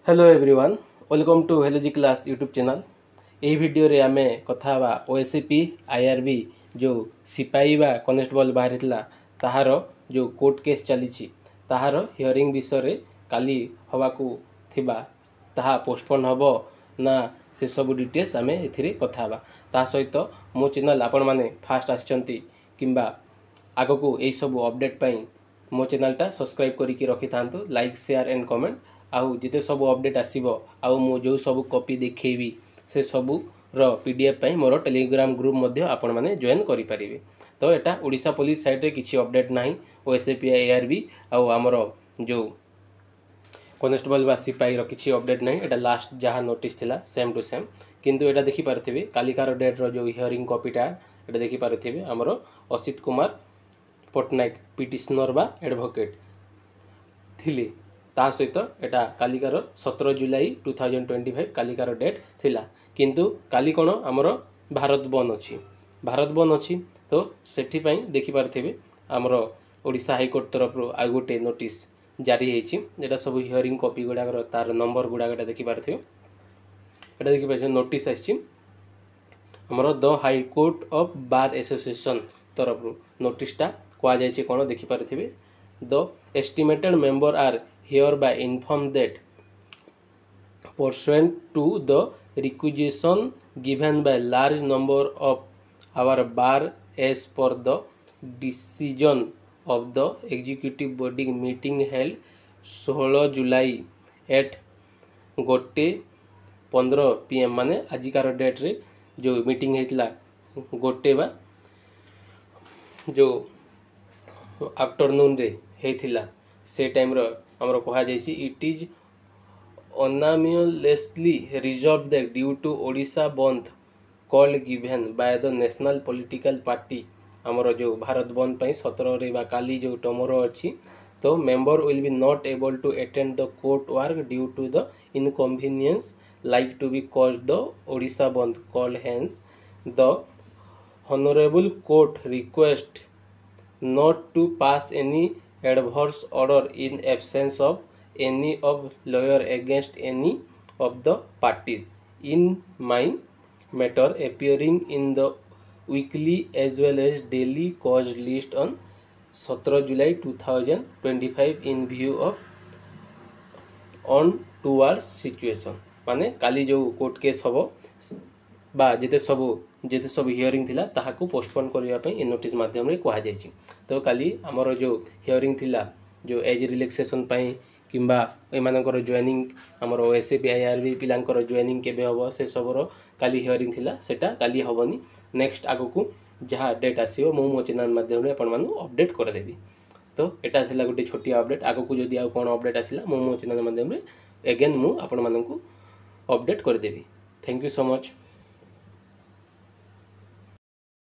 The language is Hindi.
Hello everyone welcome to हेलोजी class YouTube channel. यही वीडियो रे आमे कथा बा ओएसपी आईआरबी जो सिपाही बा कनेस्टेबल बाहरी थिला ताहार जो कोर्ट केस चली ताहार हियरिंग विषय रे काली हवा को थिबा ताहा पोस्टपोन हबो ना से सब डिटेल्स आमे एथिरे कथा बा। ता सहित मो चैनल आपण माने फास्ट आछंती किंबा आगो को एई सब अपडेट पई मो चैनलटा सब्सक्राइब करिके रखि थांतु। लाइक शेयर एंड कमेंट आउ जिते सब अपडेट आसीबो आउ मो जो सब कॉपी देखैबी से सब रो पीडीएफ पई मोर टेलीग्राम ग्रुप मध्ये आपण माने जॉइन करि परिबे। तो एटा ओडिशा पुलिस साइट रे किछि अपडेट नाही ओएसपी एआरबी आउ हमरो जो कनेस्टेबल बा सिपाही रो किछि अपडेट नाही। एटा लास्ट जहा नोटिस थिला सेम टू सेम किंतु एटा देखि पारथिबे कालिकार डेट रो जो हियरिंग कॉपीटा एटा देखि पारथिबे हमरो असित कुमार पटनायक पिटिशनर बा एडवोकेट थिले ता सहित एटा कालिकार 17 जुलाई 2025 कालिकार डेट थिला किंतु काली कोन हमरो भारत बन अछि तो सेठी पई देखि पारथिबे हमरो ओडिशा हाई कोर्ट तरफ रो आ गोटे नोटिस जारी हेछि। एटा सब हियरिंग कॉपी गुडा तार नंबर गुडा देखि पारथिबे। एटा देखि पाछे नोटिस आछि हमरो the High Court of Bar Association तरफ रो नोटिसटा कोआ जायछि कोन देखि पारथिबे। The estimated member are hereby informed that pursuant to the requisition given by large number of our bar as per the decision of the executive body meeting held 16 July at गोटे 15 PM माने आजिकार डेट रे जो मीटिंग हेतला गोटे बा जो आफ्टरनून रे हेतिला से टाइम रो हमरो कहा जायछि it is unanimously resolved that due to Odisha bandh call given by the national political party हमरो जो भारत बंद पई 17 रे बा काली जो टमोरो अछि तो member will be not able to attend the court work due to the inconvenience like to be caused the Odisha bandh call hence the honorable court request not to pass any adverse order in absence of any of lawyer against any of the parties in my matter appearing in the weekly as well as daily cause list on 17 July 2025 in view of on towards situation माने काली जो कोर्ट केस हबो बा जेते सब हियरिंग थिला ताहाकू पोस्टपोन करिया पई इ नोटिस माध्यम रे कहा जायछि। तो काली हमरो जो हियरिंग थिला जो एज रिलैक्सेशन पई किंबा एमानकर जॉइनिंग हमरो ओएसपी आईआरबी पिलांकर जॉइनिंग केबे हबो से सबरो काली हियरिंग थिला सेटा काली हबनी नेक्स्ट आगो जहा डेट आसीओ मो चैनल माध्यम रे आपण मानु अपडेट कर देबी। तो एटा थिला गोटे छोटी अपडेट आगो जदी आ कोन अपडेट आसिला मो चैनल माध्यम रे अगेन मु आपण मानकू अपडेट कर देबी। Thank you so much.